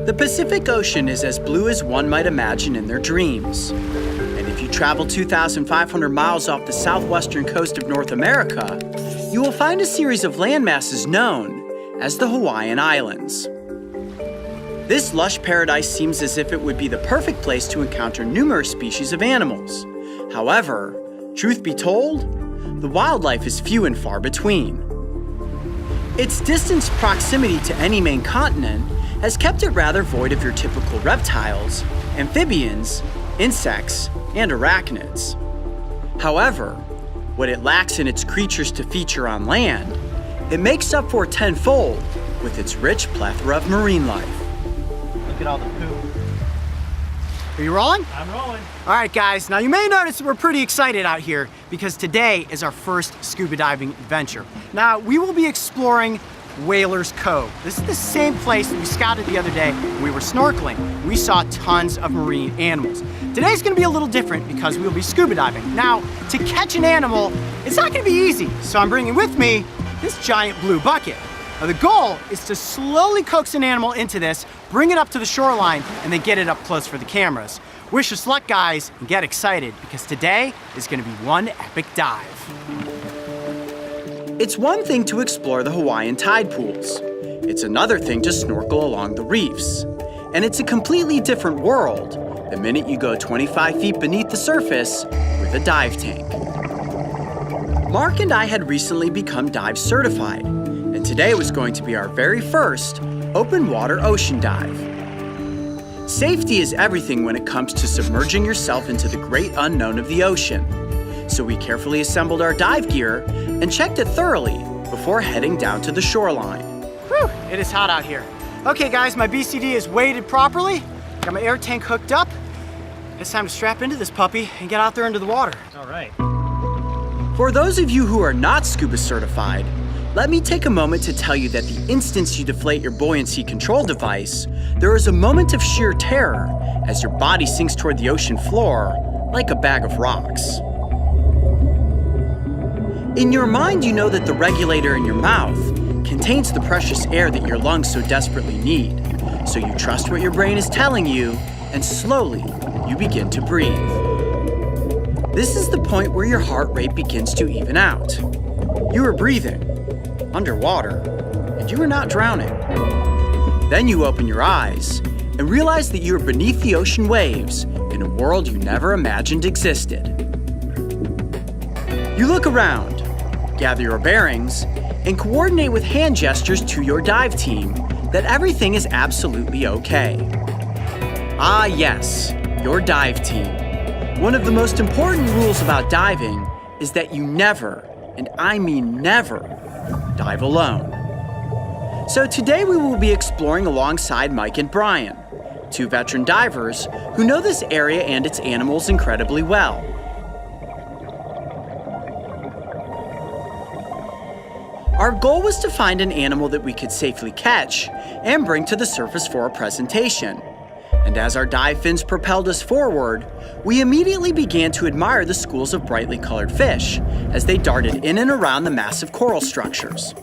The Pacific Ocean is as blue as one might imagine in their dreams. And if you travel 2,500 miles off the southwestern coast of North America, you will find a series of landmasses known as the Hawaiian Islands. This lush paradise seems as if it would be the perfect place to encounter numerous species of animals. However, truth be told, the wildlife is few and far between. Its distant proximity to any main continent has kept it rather void of your typical reptiles, amphibians, insects, and arachnids. However, what it lacks in its creatures to feature on land, it makes up for tenfold with its rich plethora of marine life. Look at all the poop. Are you rolling? I'm rolling. All right, guys. Now you may notice that we're pretty excited out here because today is our first scuba diving adventure. Now we will be exploring Whalers Cove. This is the same place that we scouted the other day when we were snorkeling. We saw tons of marine animals. Today's gonna be a little different because we will be scuba diving. Now, to catch an animal, it's not gonna be easy. So I'm bringing with me this giant blue bucket. Now the goal is to slowly coax an animal into this, bring it up to the shoreline, and then get it up close for the cameras. Wish us luck, guys, and get excited because today is gonna be one epic dive. It's one thing to explore the Hawaiian tide pools. It's another thing to snorkel along the reefs. And it's a completely different world the minute you go 25 feet beneath the surface with a dive tank. Mark and I had recently become dive certified, and today was going to be our very first open water ocean dive. Safety is everything when it comes to submerging yourself into the great unknown of the ocean. So we carefully assembled our dive gear and checked it thoroughly before heading down to the shoreline. Whew, it is hot out here. Okay guys, my BCD is weighted properly. Got my air tank hooked up. It's time to strap into this puppy and get out there into the water. All right. For those of you who are not scuba certified, let me take a moment to tell you that the instant you deflate your buoyancy control device, there is a moment of sheer terror as your body sinks toward the ocean floor like a bag of rocks. In your mind, you know that the regulator in your mouth contains the precious air that your lungs so desperately need. So you trust what your brain is telling you, and slowly you begin to breathe. This is the point where your heart rate begins to even out. You are breathing underwater, and you are not drowning. Then you open your eyes and realize that you are beneath the ocean waves in a world you never imagined existed. You look around, gather your bearings, and coordinate with hand gestures to your dive team that everything is absolutely okay. Ah yes, your dive team. One of the most important rules about diving is that you never, and I mean never, dive alone. So today we will be exploring alongside Mike and Brian, two veteran divers who know this area and its animals incredibly well. Our goal was to find an animal that we could safely catch and bring to the surface for a presentation. And as our dive fins propelled us forward, we immediately began to admire the schools of brightly colored fish as they darted in and around the massive coral structures.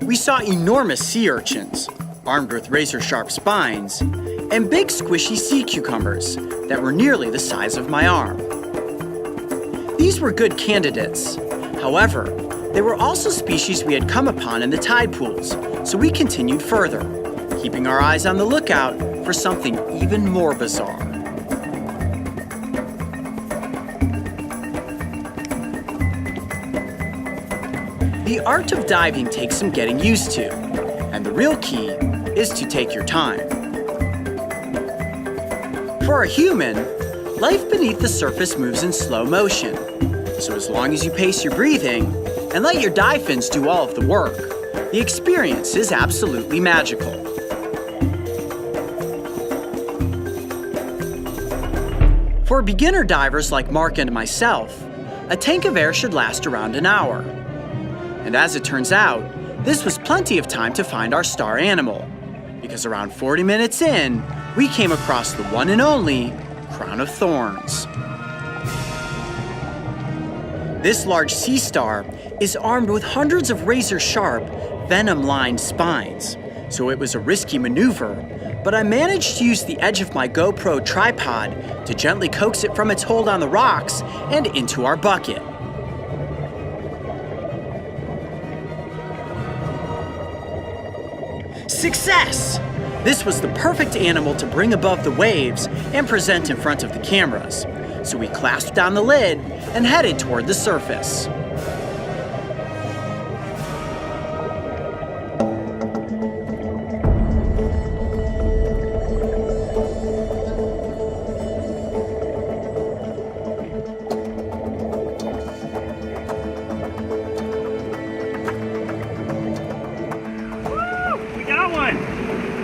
We saw enormous sea urchins, armed with razor-sharp spines, and big squishy sea cucumbers that were nearly the size of my arm. These were good candidates. However, they were also species we had come upon in the tide pools, so we continued further, keeping our eyes on the lookout for something even more bizarre. The art of diving takes some getting used to, and the real key is to take your time. For a human, life beneath the surface moves in slow motion, so as long as you pace your breathing and let your dive fins do all of the work, the experience is absolutely magical. For beginner divers like Mark and myself, a tank of air should last around an hour. And as it turns out, this was plenty of time to find our star animal, because around 40 minutes in, we came across the one and only crown of thorns. This large sea star is armed with hundreds of razor-sharp, venom-lined spines, so it was a risky maneuver, but I managed to use the edge of my GoPro tripod to gently coax it from its hold on the rocks and into our bucket. Success! This was the perfect animal to bring above the waves and present in front of the cameras. So we clasped down the lid and headed toward the surface.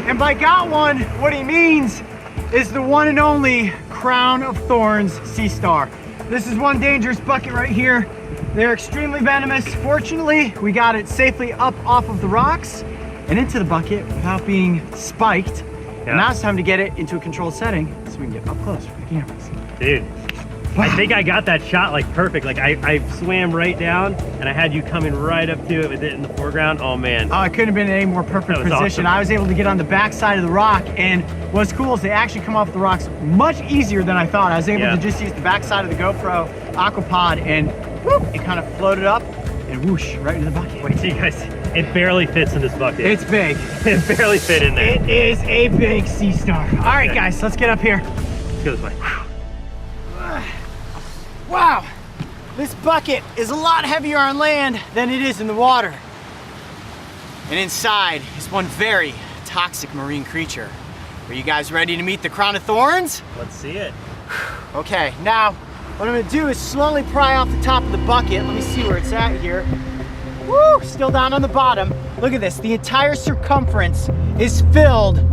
And by got one, what he means is the one and only Crown of Thorns Sea Star. This is one dangerous bucket right here. They're extremely venomous. Fortunately, we got it safely up off of the rocks and into the bucket without being spiked. Yeah. And now it's time to get it into a controlled setting so we can get up close for the cameras. Dude, wow. I think I got that shot like perfect. Like I swam right down and I had you coming right up to it with it in the foreground. Oh man. Oh, it couldn't have been in any more perfect position. Awesome. I was able to get on the back side of the rock, and what's cool is they actually come off the rocks much easier than I thought. I was able to just use the back side of the GoPro Aquapod and whoop, it kind of floated up and whoosh right into the bucket. Wait, see guys, it barely fits in this bucket. It's big. It barely fit in there. It is a big sea star. All right, guys, let's get up here. Let's go this way. Wow, this bucket is a lot heavier on land than it is in the water. And inside is one very toxic marine creature. Are you guys ready to meet the Crown of Thorns? Let's see it. Okay, now what I'm gonna do is slowly pry off the top of the bucket. Let me see where it's at here. Woo, still down on the bottom. Look at this, the entire circumference is filled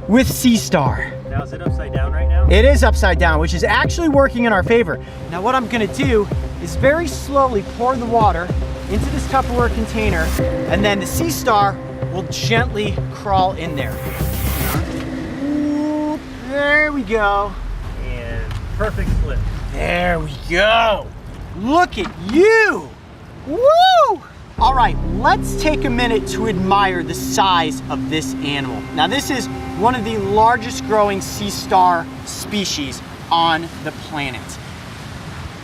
with sea star. Now is it upside down right now? It is upside down, which is actually working in our favor. Now what I'm gonna do is very slowly pour the water into this Tupperware container, and then the sea star will gently crawl in there. Ooh, there we go. And perfect slip. There we go. Look at you. Woo! All right, let's take a minute to admire the size of this animal. Now this is one of the largest growing sea star species on the planet.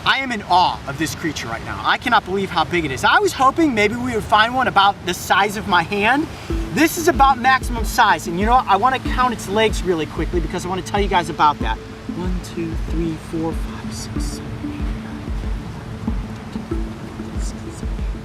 I am in awe of this creature right now. I cannot believe how big it is. I was hoping maybe we would find one about the size of my hand. This is about maximum size. And you know what? I want to count its legs really quickly because I want to tell you guys about that. 1, 2, 3, 4, 5, 6, 7,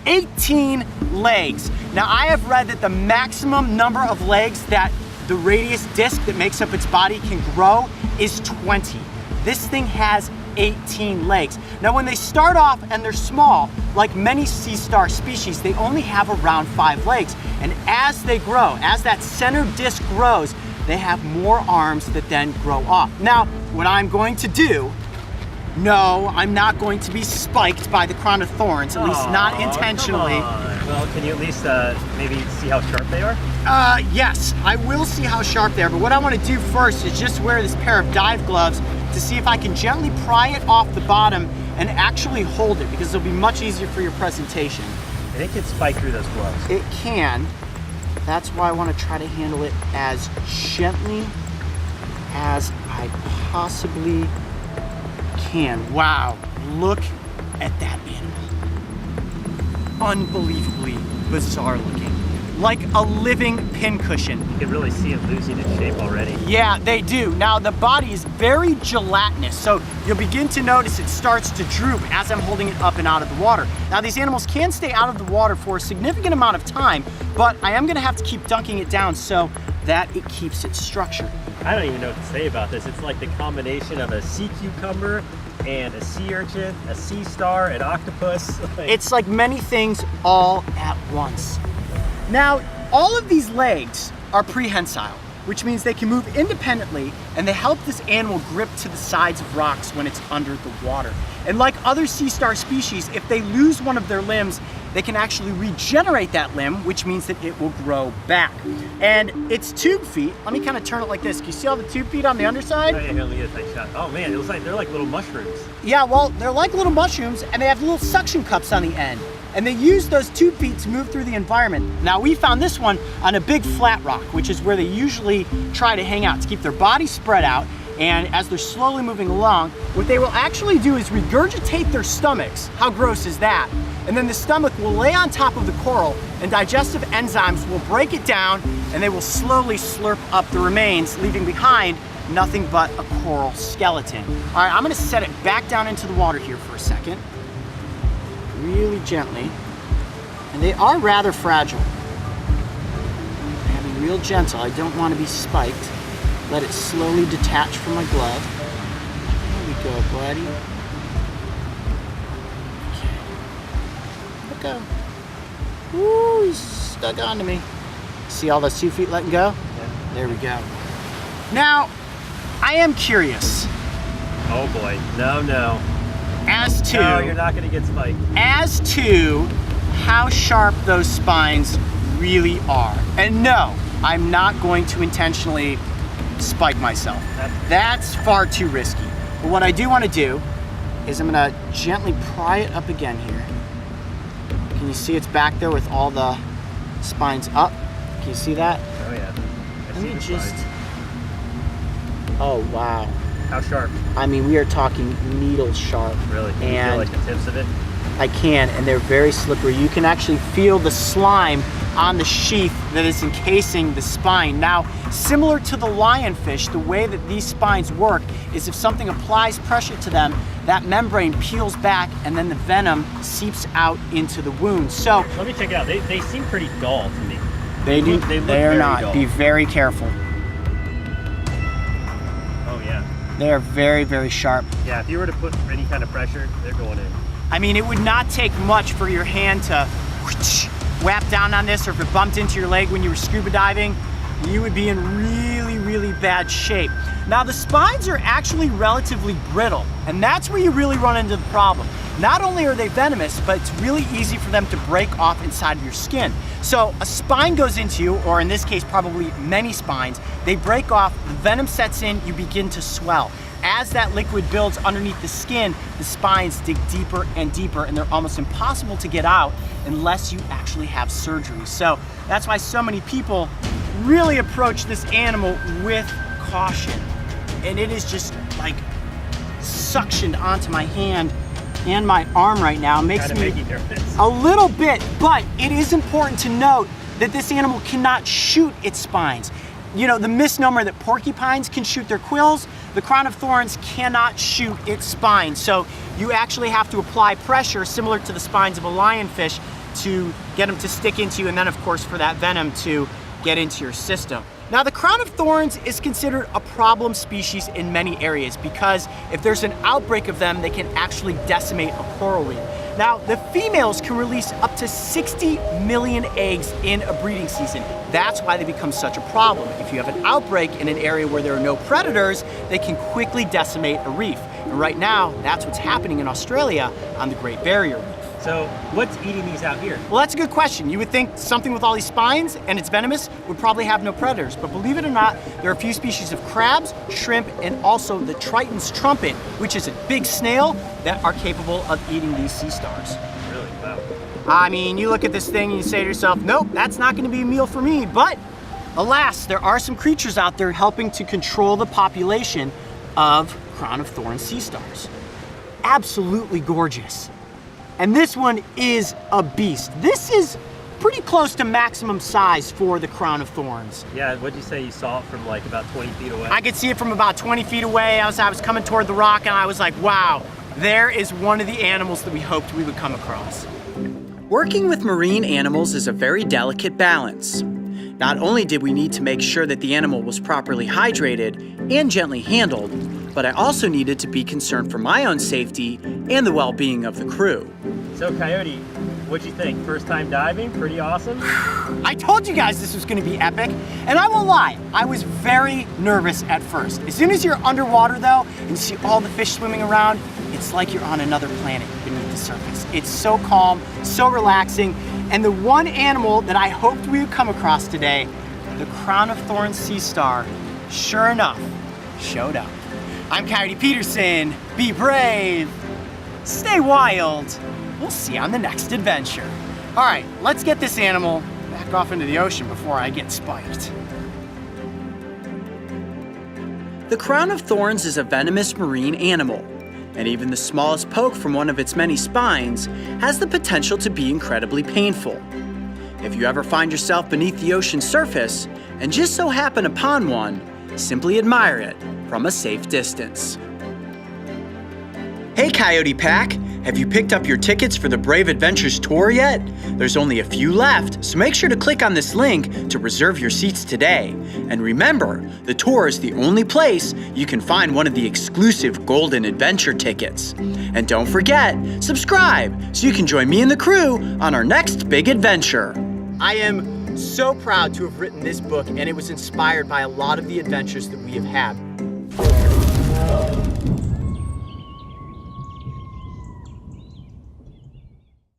8, 9, 18 legs. Now I have read that the maximum number of legs that the radius disc that makes up its body can grow is 20. This thing has 18 legs. Now when they start off and they're small, like many sea star species, they only have around 5 legs. And as they grow, as that center disc grows, they have more arms that then grow off. Now, what I'm going to do, no, I'm not going to be spiked by the Crown of Thorns, at least not intentionally. Come on. Well, can you at least maybe see how sharp they are? Yes, I will see how sharp they are, but what I want to do first is just wear this pair of dive gloves to see if I can gently pry it off the bottom and actually hold it, because it'll be much easier for your presentation. And it can spike through those gloves. It can. That's why I want to try to handle it as gently as I possibly can. Wow, look at that animal. Unbelievably bizarre looking. Like a living pincushion. You can really see it losing its shape already. Yeah, they do. Now the body is very gelatinous, so you'll begin to notice it starts to droop as I'm holding it up and out of the water. Now these animals can stay out of the water for a significant amount of time, but I am gonna have to keep dunking it down so that it keeps its structure. I don't even know what to say about this. It's like the combination of a sea cucumber and a sea urchin, a sea star, an octopus. It's like many things all at once. Now, all of these legs are prehensile, which means they can move independently and they help this animal grip to the sides of rocks when it's under the water. And like other sea star species, if they lose one of their limbs, they can actually regenerate that limb, which means that it will grow back. And its tube feet, let me kind of turn it like this. Can you see all the tube feet on the underside? Oh yeah, let me get a tight shot. Oh man, it looks like they're like little mushrooms. Yeah, well, they're like little mushrooms and they have little suction cups on the end. and they use those 2 feet to move through the environment. Now we found this one on a big flat rock, which is where they usually try to hang out, to keep their body spread out. And as they're slowly moving along, what they will actually do is regurgitate their stomachs. How gross is that? And then the stomach will lay on top of the coral, and digestive enzymes will break it down, and they will slowly slurp up the remains, leaving behind nothing but a coral skeleton. All right, I'm gonna set it back down into the water here for a second, really gently. And they are rather fragile. I'm being real gentle. I don't want to be spiked. Let it slowly detach from my glove. There we go, buddy. Okay. Let go. Woo, he's stuck onto me. See all those 2 feet letting go? Yeah. There we go. Now, I am curious. Oh boy, no. As to... No, you're not gonna get spiked. As to how sharp those spines really are. And no, I'm not going to intentionally spike myself. That's far too risky. But what I do want to do is I'm going to gently pry it up again here. Can you see it's back there with all the spines up? Can you see that? Oh yeah. Let me just... Oh wow. How sharp? I mean, we are talking needle sharp. Really? Can you feel like the tips of it? I can, and they're very slippery. You can actually feel the slime on the sheath that is encasing the spine. Now, similar to the lionfish, the way that these spines work is if something applies pressure to them, that membrane peels back and then the venom seeps out into the wound. So let me check it out. They seem pretty dull to me. They do. They look are very not. dull. Be very careful. Oh yeah. They are very, very sharp. Yeah, if you were to put any kind of pressure, they're going in. I mean, it would not take much for your hand to whap down on this, or if it bumped into your leg when you were scuba diving, you would be in really, really bad shape. Now, the spines are actually relatively brittle, and that's where you really run into the problem. Not only are they venomous, but it's really easy for them to break off inside of your skin. So a spine goes into you, or in this case, probably many spines, they break off, the venom sets in, you begin to swell. As that liquid builds underneath the skin, the spines dig deeper and deeper, and they're almost impossible to get out unless you actually have surgery. So that's why so many people really approach this animal with caution. And it is just like suctioned onto my hand and my arm right now. It makes me a little bit, but it is important to note that this animal cannot shoot its spines. You know, the misnomer that porcupines can shoot their quills, the crown of thorns cannot shoot its spine. So you actually have to apply pressure similar to the spines of a lionfish to get them to stick into you, and then of course for that venom to get into your system. Now, the crown of thorns is considered a problem species in many areas because if there's an outbreak of them, they can actually decimate a coral reef. Now, the females can release up to 60 million eggs in a breeding season. That's why they become such a problem. If you have an outbreak in an area where there are no predators, they can quickly decimate a reef. And right now, that's what's happening in Australia on the Great Barrier Reef. So what's eating these out here? Well, that's a good question. You would think something with all these spines and it's venomous would probably have no predators, but believe it or not, there are a few species of crabs, shrimp, and also the Triton's trumpet, which is a big snail that are capable of eating these sea stars. Really? Wow. I mean, you look at this thing and you say to yourself, nope, that's not going to be a meal for me, but alas, there are some creatures out there helping to control the population of crown of thorns sea stars. Absolutely gorgeous. And this one is a beast. This is pretty close to maximum size for the crown of thorns. Yeah, what'd you say you saw it from like about 20 feet away? I could see it from about 20 feet away. I was coming toward the rock and I was like, wow, there is one of the animals that we hoped we would come across. Working with marine animals is a very delicate balance. Not only did we need to make sure that the animal was properly hydrated and gently handled, but I also needed to be concerned for my own safety and the well-being of the crew. So Coyote, what'd you think? First time diving? Pretty awesome? I told you guys this was gonna be epic, and I won't lie, I was very nervous at first. As soon as you're underwater though, and you see all the fish swimming around, it's like you're on another planet beneath the surface. It's so calm, so relaxing, and the one animal that I hoped we would come across today, the crown of thorns sea star, sure enough, showed up. I'm Coyote Peterson. Be brave. Stay wild. We'll see you on the next adventure. All right, let's get this animal back off into the ocean before I get spiked. The crown of thorns is a venomous marine animal, and even the smallest poke from one of its many spines has the potential to be incredibly painful. If you ever find yourself beneath the ocean surface and just so happen upon one, simply admire it from a safe distance. Hey Coyote Pack, have you picked up your tickets for the Brave Adventures tour yet? There's only a few left, so make sure to click on this link to reserve your seats today. And remember, the tour is the only place you can find one of the exclusive Golden Adventure tickets. And don't forget, subscribe so you can join me and the crew on our next big adventure. I am so proud to have written this book, and it was inspired by a lot of the adventures that we have had.